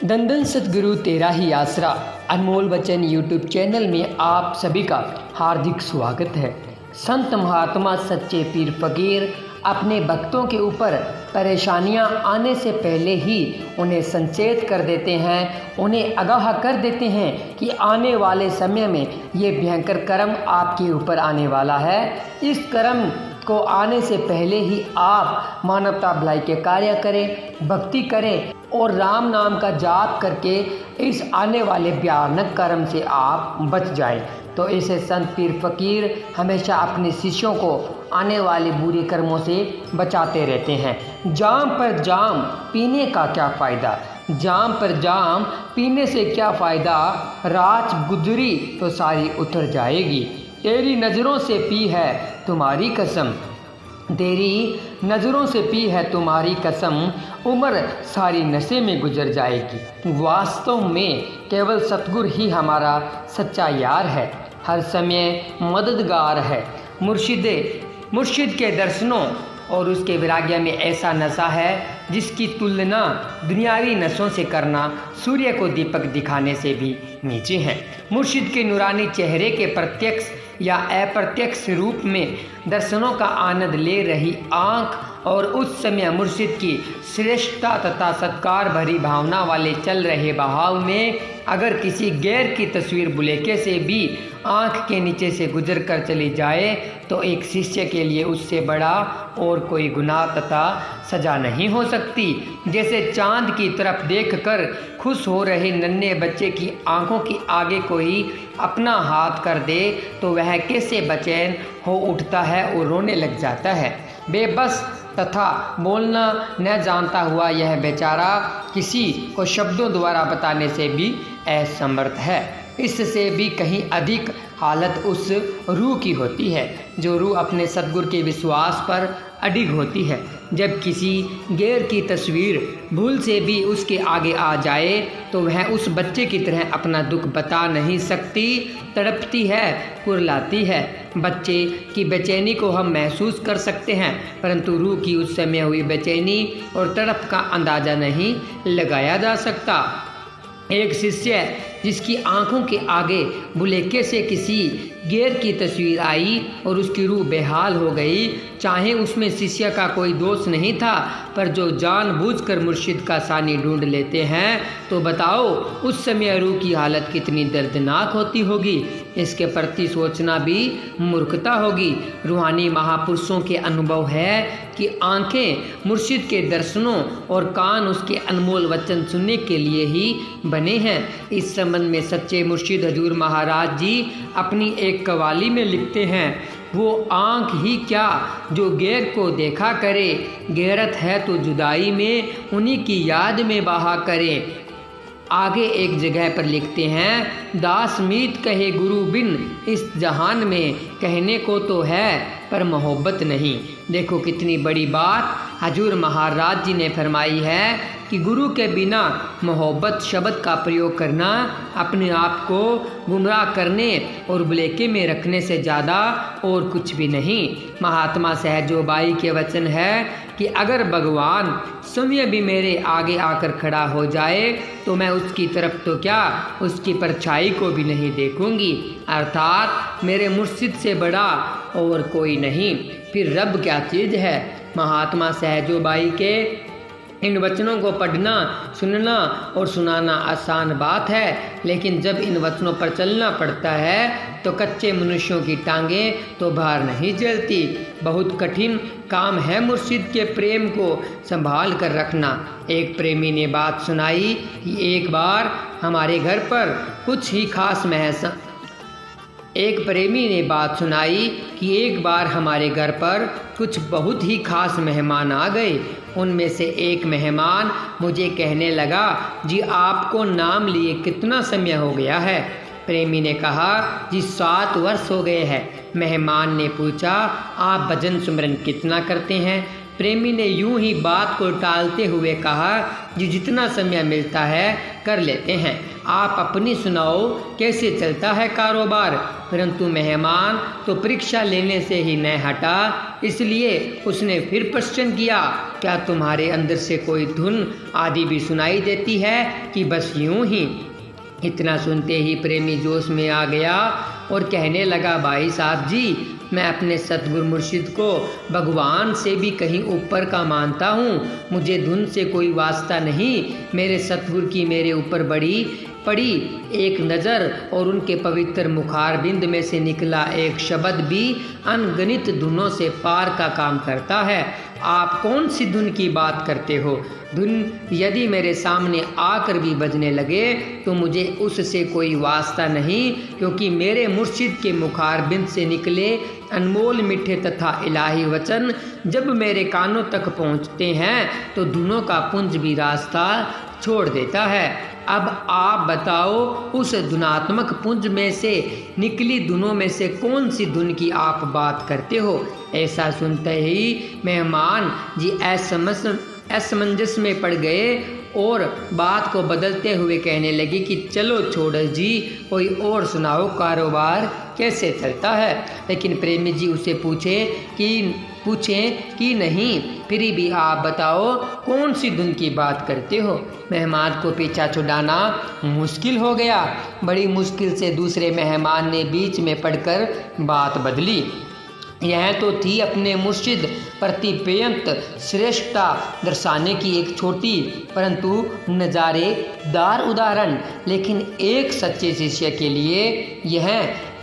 दंदन सतगुरु तेरा ही आसरा अनमोल वचन यूट्यूब चैनल में आप सभी का हार्दिक स्वागत है। संत महात्मा सच्चे पीर फकीर अपने भक्तों के ऊपर परेशानियां आने से पहले ही उन्हें संचेत कर देते हैं, उन्हें आगाह कर देते हैं कि आने वाले समय में ये भयंकर कर्म आपके ऊपर आने वाला है। इस कर्म को आने से पहले ही आप मानवता भलाई के कार्य करें, भक्ति करें और राम नाम का जाप करके इस आने वाले भयानक कर्म से आप बच जाएं। तो ऐसे संत पीर फकीर हमेशा अपने शिष्यों को आने वाले बुरे कर्मों से बचाते रहते हैं। जाम पर जाम पीने का क्या फ़ायदा, जाम पर जाम पीने से क्या फ़ायदा, रात गुजरी तो सारी उतर जाएगी। तेरी नज़रों से पी है तुम्हारी कसम, तेरी नज़रों से पी है तुम्हारी कसम, उम्र सारी नशे में गुजर जाएगी। वास्तव में केवल सतगुरु ही हमारा सच्चा यार है, हर समय मददगार है। मुर्शिद के दर्शनों और उसके विराग्य में ऐसा नशा है जिसकी तुलना दुनियावी नशों से करना सूर्य को दीपक दिखाने से भी नीचे है। मुर्शिद के नूरानी चेहरे के प्रत्यक्ष या अप्रत्यक्ष रूप में दर्शनों का आनंद ले रही आँख और उस समय मुर्शिद की श्रेष्ठता तथा सत्कार भरी भावना वाले चल रहे बहाव में अगर किसी गैर की तस्वीर बुलेके से भी आँख के नीचे से गुजर कर चली जाए तो एक शिष्य के लिए उससे बड़ा और कोई गुनाह तथा सजा नहीं हो सकती। जैसे चांद की तरफ देखकर खुश हो रहे नन्हे बच्चे की आंखों के आगे कोई अपना हाथ कर दे तो वह कैसे बेचैन हो उठता है और रोने लग जाता है। बेबस तथा बोलना न जानता हुआ यह बेचारा किसी को शब्दों द्वारा बताने से भी असमर्थ है। इससे भी कहीं अधिक हालत उस रूह की होती है जो रूह अपने सद्गुरु के विश्वास पर अडिग होती है। जब किसी गैर की तस्वीर भूल से भी उसके आगे आ जाए तो वह उस बच्चे की तरह अपना दुख बता नहीं सकती, तड़पती है, कुरलाती है। बच्चे की बेचैनी को हम महसूस कर सकते हैं परंतु रूह की उस समय हुई बेचैनी और तड़प का अंदाज़ा नहीं लगाया जा सकता। एक शिष्य जिसकी आंखों के आगे बुलेके से किसी गैर की तस्वीर आई और उसकी रूह बेहाल हो गई, चाहे उसमें शिष्य का कोई दोष नहीं था पर जो जानबूझकर मुर्शिद का सानी ढूंढ लेते हैं तो बताओ उस समय रूह की हालत कितनी दर्दनाक होती होगी। इसके प्रति सोचना भी मूर्खता होगी। रूहानी महापुरुषों के अनुभव है कि आंखें मुर्शिद के दर्शनों और कान उसके अनमोल वचन सुनने के लिए ही बने हैं। इस संबंध में सच्चे मुर्शिद हजूर महाराज जी अपनी एक कवाली में लिखते हैं, वो आँख ही क्या जो गैर को देखा करे, गैरत है तो जुदाई में उन्हीं की याद में बहा करे। आगे एक जगह पर लिखते हैं, दास मीत कहे गुरु बिन इस जहान में, कहने को तो है पर मोहब्बत नहीं। देखो कितनी बड़ी बात हजूर महाराज जी ने फरमाई है कि गुरु के बिना मोहब्बत शब्द का प्रयोग करना अपने आप को गुमराह करने और बुलेके में रखने से ज़्यादा और कुछ भी नहीं। महात्मा सहजोबाई के वचन है कि अगर भगवान समय भी मेरे आगे आकर खड़ा हो जाए तो मैं उसकी तरफ तो क्या उसकी परछाई को भी नहीं देखूंगी। अर्थात मेरे मुर्शिद से बड़ा और कोई नहीं, फिर रब क्या चीज़ है। महात्मा सहजोबाई के इन वचनों को पढ़ना, सुनना और सुनाना आसान बात है लेकिन जब इन वचनों पर चलना पड़ता है तो कच्चे मनुष्यों की टांगें तो बाहर नहीं चलती। बहुत कठिन काम है मुर्शिद के प्रेम को संभाल कर रखना। एक प्रेमी ने बात सुनाई कि एक बार हमारे घर पर कुछ ही खास कुछ बहुत ही खास मेहमान आ गए। उनमें से एक मेहमान मुझे कहने लगा, जी आपको नाम लिए कितना समय हो गया है। प्रेमी ने कहा, जी 7 वर्ष हो गए हैं। मेहमान ने पूछा, आप भजन सुमरन कितना करते हैं। प्रेमी ने यूं ही बात को टालते हुए कहा, जी जितना समय मिलता है कर लेते हैं, आप अपनी सुनाओ कैसे चलता है कारोबार। परंतु मेहमान तो परीक्षा लेने से ही न हटा, इसलिए उसने फिर प्रश्न किया, क्या तुम्हारे अंदर से कोई धुन आदि भी सुनाई देती है कि बस यूं ही। इतना सुनते ही प्रेमी जोश में आ गया और कहने लगा, भाई साहब जी, मैं अपने सतगुरु मुर्शिद को भगवान से भी कहीं ऊपर का मानता हूँ, मुझे धुन से कोई वास्ता नहीं। मेरे सतगुरु की मेरे ऊपर बड़ी पड़ी एक नज़र और उनके पवित्र मुखारबिंद में से निकला एक शब्द भी अनगिनत धुनों से पार का काम करता है। आप कौन सी धुन की बात करते हो? धुन यदि मेरे सामने आकर भी बजने लगे तो मुझे उससे कोई वास्ता नहीं, क्योंकि मेरे मुर्शिद के मुखारबिंद से निकले अनमोल मीठे तथा इलाही वचन जब मेरे कानों तक पहुँचते हैं तो धुनों का पुंज भी रास्ता छोड़ देता है। अब आप बताओ, उस धुनात्मक पुंज में से निकली धुनों में से कौन सी धुन की आप बात करते हो? ऐसा सुनते ही मेहमान जी असमंजस में पड़ गए और बात को बदलते हुए कहने लगे कि चलो छोड़ो जी, कोई और सुनाओ कारोबार कैसे चलता है। लेकिन प्रेमी जी उसे पूछें कि नहीं, फिर भी आप बताओ कौन सी धुन की बात करते हो। मेहमान को पीछा छुड़ाना मुश्किल हो गया। बड़ी मुश्किल से दूसरे मेहमान ने बीच में पड़कर बात बदली। यह तो थी अपने मुर्शिद प्रति बेअंत श्रेष्ठता दर्शाने की एक छोटी परंतु नज़ारेदार उदाहरण, लेकिन एक सच्चे शिष्य के लिए यह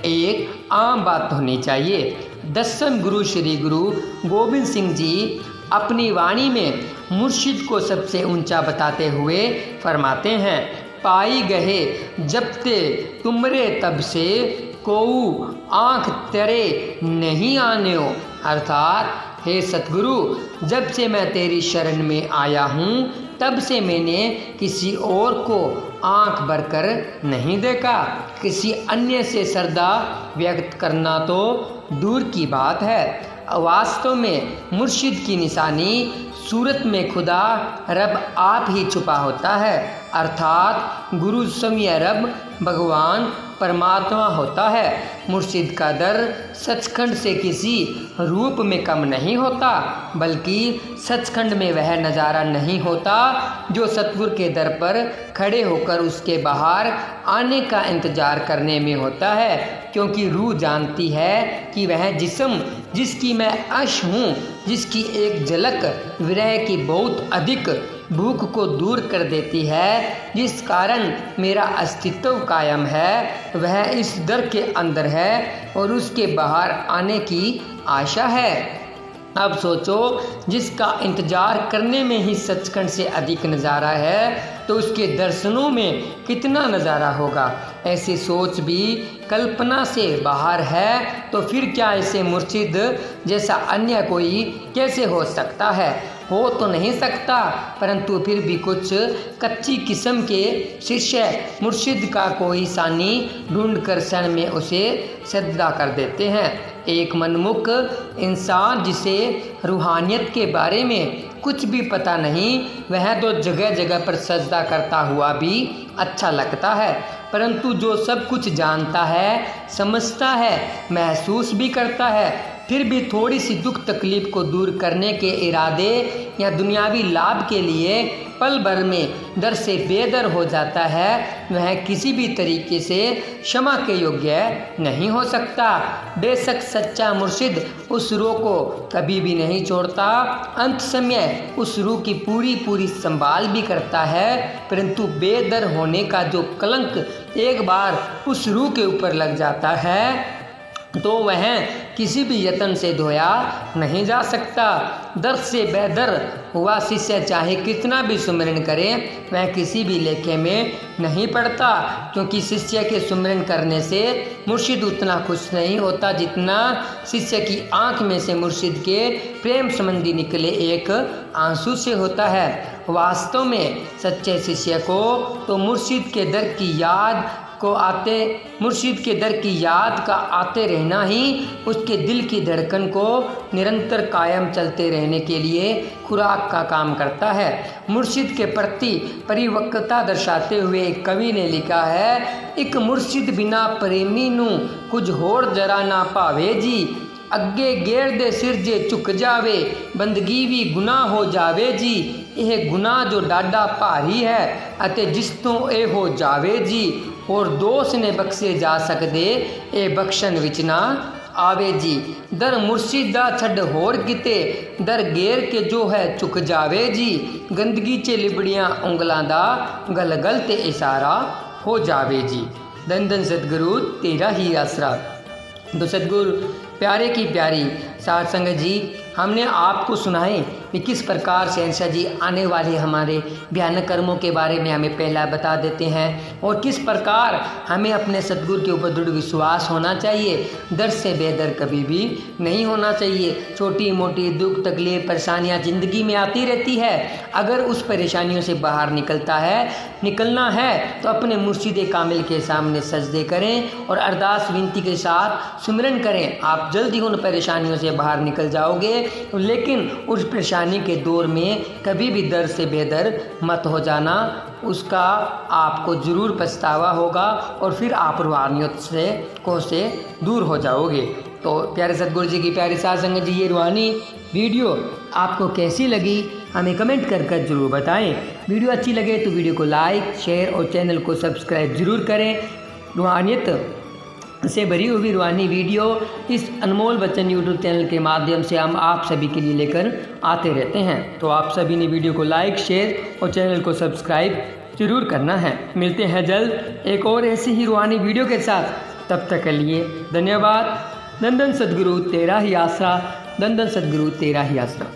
एक आम बात होनी चाहिए। दसम गुरु श्री गुरु गोविंद सिंह जी अपनी वाणी में मुर्शिद को सबसे ऊंचा बताते हुए फरमाते हैं, पाई गहे जब ते तुमरे तब से कोऊ आँख तेरे नहीं आने हो। अर्थात हे सतगुरु, जब से मैं तेरी शरण में आया हूँ तब से मैंने किसी और को आँख भरकर नहीं देखा। किसी अन्य से श्रद्धा व्यक्त करना तो दूर की बात है। वास्तव में मुर्शिद की निशानी सूरत में खुदा रब आप ही छुपा होता है, अर्थात गुरु समय रब भगवान परमात्मा होता है। मुर्शिद का दर सचखंड से किसी रूप में कम नहीं होता, बल्कि सचखंड में वह नज़ारा नहीं होता जो सतगुरु के दर पर खड़े होकर उसके बाहर आने का इंतज़ार करने में होता है। क्योंकि रूह जानती है कि वह जिस्म जिसकी मैं अश हूँ, जिसकी एक झलक विरह की बहुत अधिक भूख को दूर कर देती है, जिस कारण मेरा अस्तित्व कायम है, वह इस दर के अंदर है और उसके बाहर आने की आशा है। अब सोचो, जिसका इंतज़ार करने में ही सचखंड से अधिक नज़ारा है तो उसके दर्शनों में कितना नज़ारा होगा। ऐसी सोच भी कल्पना से बाहर है, तो फिर क्या ऐसे मुर्शिद जैसा अन्य कोई कैसे हो सकता है? हो तो नहीं सकता, परंतु फिर भी कुछ कच्ची किस्म के शिष्य मुर्शिद का कोई सानी ढूंढ कर क्षण में उसे सजदा कर देते हैं। एक मनमुख इंसान जिसे रूहानियत के बारे में कुछ भी पता नहीं, वह तो जगह जगह पर सजदा करता हुआ भी अच्छा लगता है, परंतु जो सब कुछ जानता है, समझता है, महसूस भी करता है, फिर भी थोड़ी सी दुख तकलीफ को दूर करने के इरादे या दुनियावी लाभ के लिए पल भर में दर से बेदर हो जाता है, वह किसी भी तरीके से क्षमा के योग्य नहीं हो सकता। बेशक सच्चा मुर्शिद उस रूह को कभी भी नहीं छोड़ता, अंत समय उस रूह की पूरी संभाल भी करता है, परंतु बेदर होने का जो कलंक एक बार उस रूह के ऊपर लग जाता है तो वह किसी भी यत्न से धोया नहीं जा सकता। दर से बेदर हुआ शिष्य चाहे कितना भी सुमिरन करे, वह किसी भी लेखे में नहीं पड़ता, क्योंकि शिष्य के सुमिरन करने से मुर्शिद उतना खुश नहीं होता जितना शिष्य की आंख में से मुर्शिद के प्रेम संबंधी निकले एक आंसू से होता है। वास्तव में सच्चे शिष्य को तो मुर्शिद के दर की याद को आते मुर्शिद के दर की याद का आते रहना ही उसके दिल की धड़कन को निरंतर कायम चलते रहने के लिए खुराक का काम करता है। मुर्शिद के प्रति परिपक्वता दर्शाते हुए एक कवि ने लिखा है, एक मुर्शिद बिना प्रेमी नू कुछ होर जरा ना पावे जी, अगे गेर दे सिर जे चुक जावे, बंदगी भी गुनाह हो जावे जी, यह गुनाह जो डाडा भारी है अते जिस तो ए हो जावे जी, और दोष ने बख्शे जा सकदे ए बख्शन विच ना आवे जी, दर मुर्शिद दा छड़ होर किते, दर गेर के जो है चुक जावे जी, गंदगी च लिबड़ियां उंगलां दा गल गल ते इशारा हो जावे जी। धन धन सतगुरु तेरा ही आसरा। तो सतगुरु प्यारे की प्यारी साध संगत जी, हमने आपको सुनाए कि किस प्रकार शहंशाह जी आने वाले हमारे भयानक कर्मों के बारे में हमें पहला बता देते हैं और किस प्रकार हमें अपने सतगुरु के ऊपर दृढ़ विश्वास होना चाहिए, दर से बेदर कभी भी नहीं होना चाहिए। छोटी मोटी दुख तकलीफ परेशानियां ज़िंदगी में आती रहती है, अगर उस परेशानियों से बाहर निकलना है तो अपने मुर्शिद कामिल के सामने सजदे करें और अरदास विनती के साथ सुमिरन करें। आप जल्द ही उन परेशानियों से बाहर निकल जाओगे, लेकिन उस परेशानी के दौर में कभी भी दर से बेदर मत हो जाना, उसका आपको ज़रूर पछतावा होगा और फिर आप रूहानियत से दूर हो जाओगे। तो प्यारे सतगुरु जी की प्यारी साध संगत जी, ये रूहानी वीडियो आपको कैसी लगी हमें कमेंट कर जरूर बताएं। वीडियो अच्छी लगे तो वीडियो को लाइक शेयर और चैनल को सब्सक्राइब ज़रूर करें। रूहानियत से भरी हुई रूहानी वीडियो इस अनमोल बच्चन यूट्यूब चैनल के माध्यम से हम आप सभी के लिए लेकर आते रहते हैं। तो आप सभी ने वीडियो को लाइक शेयर और चैनल को सब्सक्राइब जरूर करना है। मिलते हैं जल्द एक और ऐसी ही रूहानी वीडियो के साथ, तब तक के लिए धन्यवाद। धन धन सतगुरु तेरा ही आसरा, धन धन सतगुरु तेरा ही आसरा।